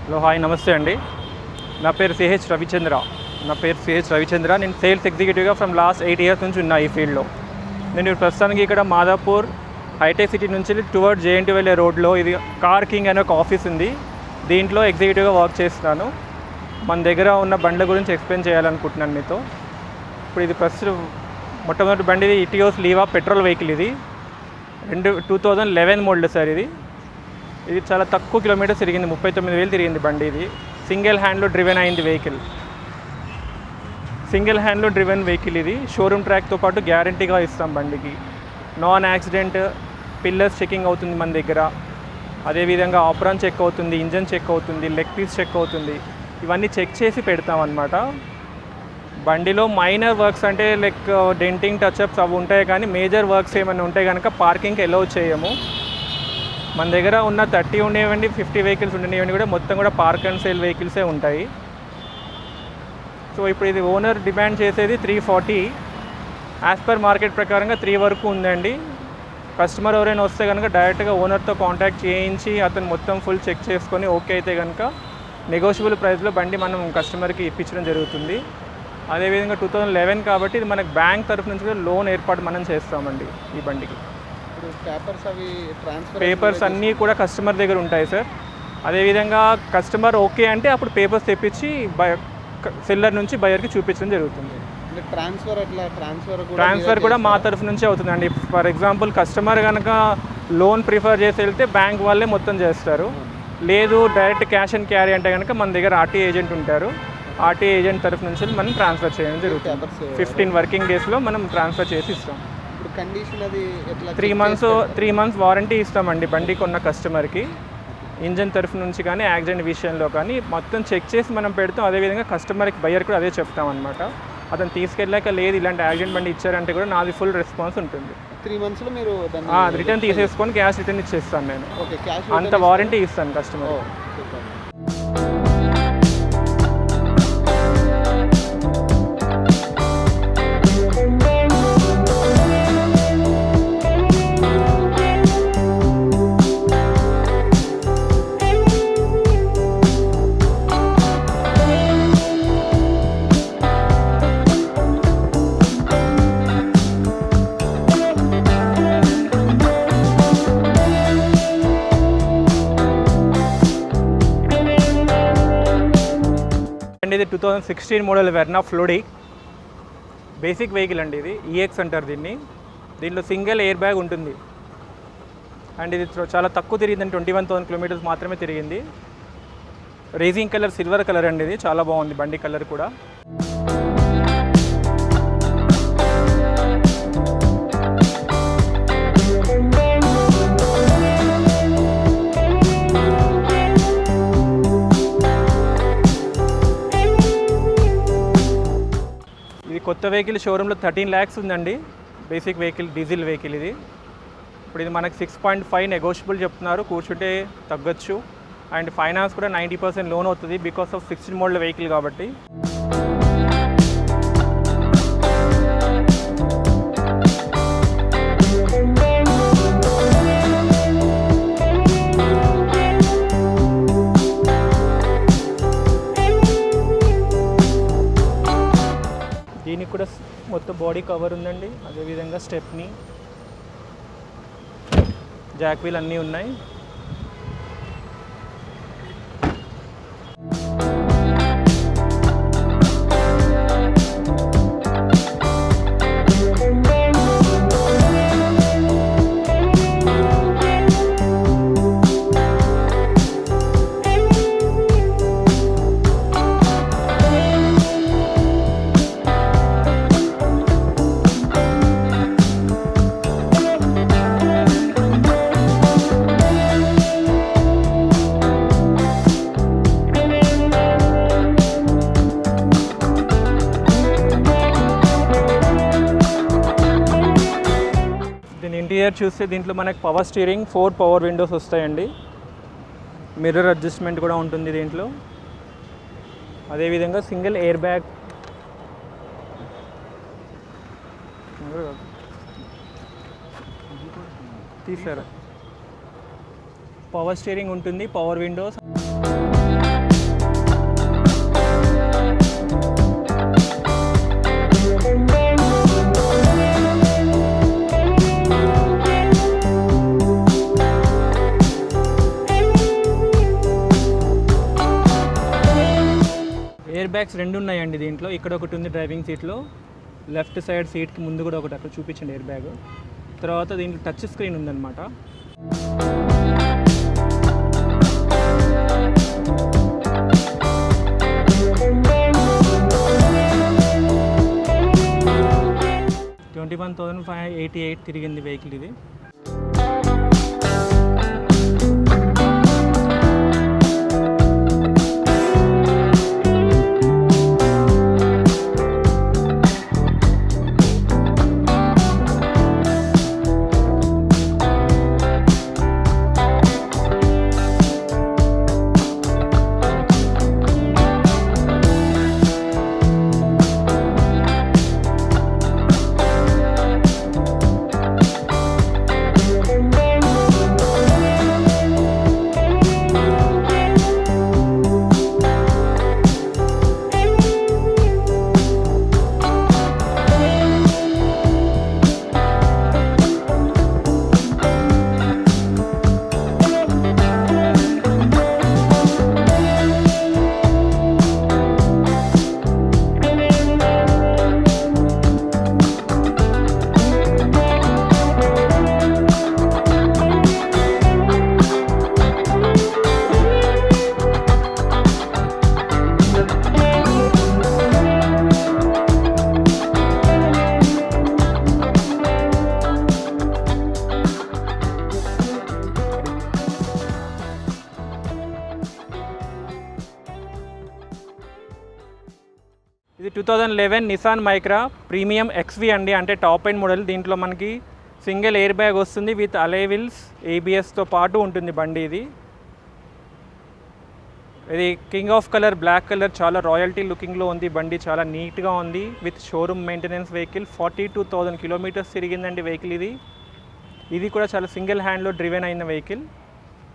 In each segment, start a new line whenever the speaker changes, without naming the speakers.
Hello hi నమస్తే అండి. నా పేరు సిహెచ్ రవిచంద్ర. నేను సేల్స్ ఎగ్జిక్యూటివ్గా ఫ్రమ్ లాస్ట్ 8 years నుంచి ఉన్నా ఈ ఫీల్డ్లో. నేను ప్రస్తుతానికి ఇక్కడ మాదాపూర్ హైటెక్ సిటీ నుంచి టువర్డ్ జేఎన్టీ వెళ్ళే రోడ్లో ఇది కార్ కింగ్ అనే ఒక ఆఫీస్ ఉంది. దీంట్లో ఎగ్జిక్యూటివ్గా వర్క్ చేస్తున్నాను. మన దగ్గర ఉన్న బండ్ల గురించి ఎక్స్ప్లెయిన్ చేయాలనుకుంటున్నాను మీతో. ఇప్పుడు ఇది ప్రస్తుతం మొట్టమొదటి బండి ఇది ఇటియోస్ లీవా పెట్రోల్ వెహికల్. ఇది 2011 మోడల్ సార్. ఇది చాలా తక్కువ కిలోమీటర్స్ తిరిగింది, 39,000 తిరిగింది బండి. ఇది సింగిల్ హ్యాండ్లో డ్రివెన్ అయింది వెహికల్. ఇది షోరూమ్ ట్రాక్తో పాటు గ్యారంటీగా ఇస్తాం బండికి. నాన్ యాక్సిడెంట్ పిల్లర్స్ చెకింగ్ అవుతుంది మన దగ్గర. అదేవిధంగా ఆప్రాన్ చెక్ అవుతుంది, ఇంజన్ చెక్ అవుతుంది, లెగ్ పీస్ చెక్ అవుతుంది. ఇవన్నీ చెక్ చేసి పెడతాం అన్నమాట. బండిలో మైనర్ వర్క్స్ అంటే లైక్ డెంటింగ్ టచ్అప్స్ అవి ఉంటాయి, కానీ మేజర్ వర్క్స్ ఏమైనా ఉంటే కనుక పార్కింగ్కి అలౌ చేయము. మన దగ్గర ఉన్న 30 ఉండేవండి, 50 వెహికల్స్ ఉండేవండి కూడా మొత్తం కూడా పార్క్ అండ్ సేల్ వెహికల్సే ఉంటాయి. సో ఇప్పుడు ఇది ఓనర్ డిమాండ్ చేసేది 340. యాజ్ పర్ మార్కెట్ ప్రకారంగా 3 వరకు ఉందండి. కస్టమర్ ఎవరైనా వస్తే కనుక డైరెక్ట్గా ఓనర్తో కాంటాక్ట్ చేయించి అతను మొత్తం ఫుల్ చెక్ చేసుకొని ఓకే అయితే కనుక నెగోషియబుల్ ప్రైస్లో బండి మనం కస్టమర్కి ఇప్పించడం జరుగుతుంది. అదేవిధంగా 2011 కాబట్టి ఇది మనకు బ్యాంక్ తరఫు నుంచి కూడా లోన్ ఏర్పాటు మనం చేస్తామండి ఈ బండికి. పేపర్స్ అన్నీ కూడా కస్టమర్ దగ్గర ఉంటాయి సార్. అదేవిధంగా కస్టమర్ ఓకే అంటే అప్పుడు పేపర్స్ తెప్పించి సెల్లర్ నుంచి బయర్కి చూపించడం జరుగుతుంది. ట్రాన్స్ఫర్ కూడా మా తరఫు నుంచే అవుతుందండి. ఫర్ ఎగ్జాంపుల్ కస్టమర్ కనుక లోన్ ప్రిఫర్ చేసి వెళ్తే బ్యాంక్ వాళ్ళే మొత్తం చేస్తారు. లేదు డైరెక్ట్ క్యాష్ అండ్ క్యారీ అంటే కనుక మన దగ్గర ఆర్టీ ఏజెంట్ ఉంటారు. ఆర్టీ ఏజెంట్ తరఫు నుంచి మనం ట్రాన్స్ఫర్ చేయడం జరుగుతుంది. 15 వర్కింగ్ డేస్లో మనం ట్రాన్స్ఫర్ చేసి ఇస్తాం.
కండిషన్ అది
3 months వారంటీ ఇస్తామండి బండికి ఉన్న కస్టమర్కి. ఇంజన్ తరఫు నుంచి కానీ యాక్సిడెంట్ విషయంలో కానీ మొత్తం చెక్ చేసి మనం పెడతాం. అదేవిధంగా కస్టమర్కి బయ్యర్ కూడా అదే చెప్తాం అనమాట. అతను తీసుకెళ్ళాక లేదు ఇలాంటి యాక్సిడెంట్ బండి ఇచ్చారంటే కూడా నాది ఫుల్ రెస్పాన్స్ ఉంటుంది.
3 monthsలో మీరు
రిటర్న్ తీసేసుకొని క్యాష్ రిటర్న్ ఇచ్చేస్తాను నేను. అంత వారంటీ ఇస్తాను కస్టమర్. ఇది 2016 మోడల్ వెర్నా ఫ్లోడీ బేసిక్ వెహికల్ అండి. ఇది ఈఎక్స్ అంటారు దీన్ని. దీంట్లో సింగిల్ ఎయిర్ బ్యాగ్ ఉంటుంది. అండ్ ఇది చాలా తక్కువ తిరిగిందండి, 21,000 kilometers మాత్రమే తిరిగింది. రేసింగ్ కలర్ సిల్వర్ కలర్ అండి. ఇది చాలా బాగుంది బండి కలర్ కూడా. కొత్త వెహికల్ షోరూంలో 13 lakhs ఉందండి. బేసిక్ వెహికల్ డీజిల్ వెహికల్ ఇది. ఇప్పుడు ఇది మనకు 6.5 నెగోషియబుల్ చెప్తున్నారు, కూర్చుంటే తగ్గొచ్చు. అండ్ ఫైనాన్స్ కూడా 90% లోన్ అవుతుంది బికాస్ ఆఫ్ 16 మోడల్ వెహికల్ కాబట్టి. దీనికి కూడా మొత్తం బాడీ కవర్ ఉందండి. అదేవిధంగా స్టెప్ని, జాక్ వీల్ అన్నీ ఉన్నాయి. ఇంటీరియర్ చూస్తే దీంట్లో మనకు పవర్ స్టీరింగ్, 4 పవర్ విండోస్ వస్తాయండి. మిర్రర్ అడ్జస్ట్మెంట్ కూడా ఉంటుంది దీంట్లో. అదేవిధంగా సింగిల్ ఎయిర్ బ్యాగ్, తీసారు. పవర్ స్టీరింగ్ ఉంటుంది, పవర్ విండోస్. బ్యాగ్స్ 2 ఉన్నాయండి దీంట్లో. ఇక్కడ ఒకటి ఉంది డ్రైవింగ్ సీట్లో, లెఫ్ట్ సైడ్ సీట్కి ముందు కూడా ఒకటి అక్కడ చూపించండి ఎయిర్ బ్యాగ్. తర్వాత దీంట్లో టచ్ స్క్రీన్ ఉందన్నమాట. $21,588 తిరిగింది వెహికల్ ఇది. ఇది 2011 నిసాన్ మైక్రా ప్రీమియం ఎక్స్వి అండి, అంటే టాప్ ఎండ్ మోడల్. దీంట్లో మనకి సింగిల్ ఎయిర్ బ్యాగ్ వస్తుంది విత్ అలై వీల్స్, ఏబిఎస్తో పాటు ఉంటుంది బండి. ఇది king of colour, black colour, చాలా రాయల్టీ లుకింగ్లో ఉంది బండి. చాలా నీట్గా ఉంది with showroom maintenance vehicle. 42,000 kilometres తిరిగిందండి వెహికల్ ఇది కూడా చాలా సింగిల్ హ్యాండ్లో డ్రివెన్ అయిన vehicle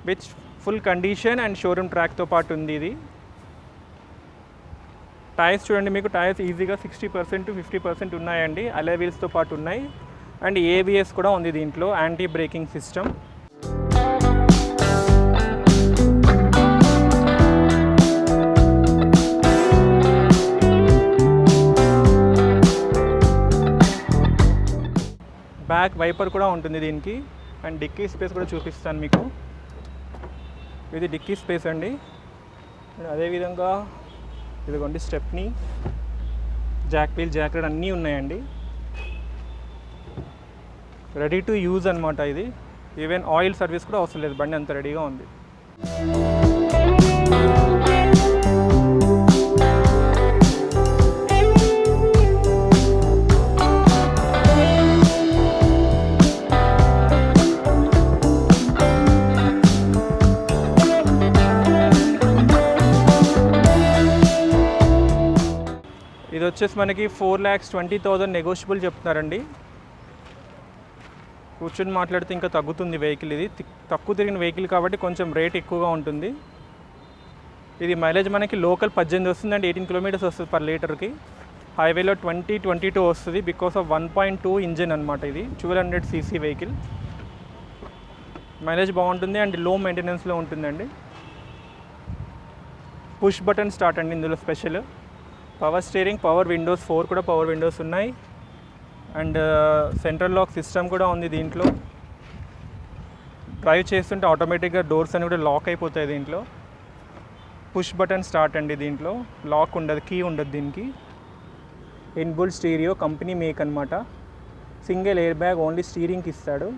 with full condition and showroom ట్రాక్తో పాటు ఉంది ఇది. టైర్స్ చూడండి, మీకు టైర్స్ ఈజీగా 60% to 50% ఉన్నాయండి. అలై వీల్స్తో పాటు ఉన్నాయి. అండ్ ఏబిఎస్ కూడా ఉంది దీంట్లో, anti braking system. Back wiper కూడా ఉంటుంది దీనికి. అండ్ డిక్కీ స్పేస్ కూడా చూపిస్తాను మీకు. ఇది డిక్కీ స్పేస్ అండి. అదేవిధంగా ఇదిగోండి స్టెప్నీ, జాక్ వీల్, జాకెట్ అన్నీ ఉన్నాయండి. రెడీ టు యూజ్ అనమాట ఇది. ఈవెన్ ఆయిల్ సర్వీస్ కూడా అవసరం లేదు, బండి అంత రెడీగా ఉంది. ఇది వచ్చేసి మనకి 4,20,000 నెగోషియబుల్ చెప్తున్నారండి. కూర్చొని మాట్లాడితే ఇంకా తగ్గుతుంది వెహికల్. ఇది తక్కువ తిరిగిన వెహికల్ కాబట్టి కొంచెం రేట్ ఎక్కువగా ఉంటుంది. ఇది మైలేజ్ మనకి లోకల్ 18 వస్తుంది అండి, 18 కిలోమీటర్స్ వస్తుంది పర్ లీటర్కి. హైవేలో 20-22 వస్తుంది బికాస్ ఆఫ్ 1.2 ఇంజిన్ అనమాట. ఇది 1200 cc వెహికల్. మైలేజ్ బాగుంటుంది అండ్ లో మెయింటెనెన్స్లో ఉంటుందండి. పుష్ బటన్ స్టార్ట్ అండి ఇందులో special. Power steering, power Windows, 4 కూడా పవర్ విండోస్ ఉన్నాయి. అండ్ సెంట్రల్ లాక్ సిస్టమ్ కూడా ఉంది దీంట్లో. డ్రైవ్ చేస్తుంటే ఆటోమేటిక్గా డోర్స్ అన్ని కూడా లాక్ అయిపోతాయి దీంట్లో. పుష్ బటన్ స్టార్ట్ అండి, దీంట్లో లాక్ ఉండదు, కీ ఉండదు దీనికి. ఇన్బుల్ స్టీరియో, కంపెనీ మేక్ అనమాట. సింగిల్ ఎయిర్ బ్యాగ్ ఓన్లీ స్టీరింగ్కి ఇస్తాడు.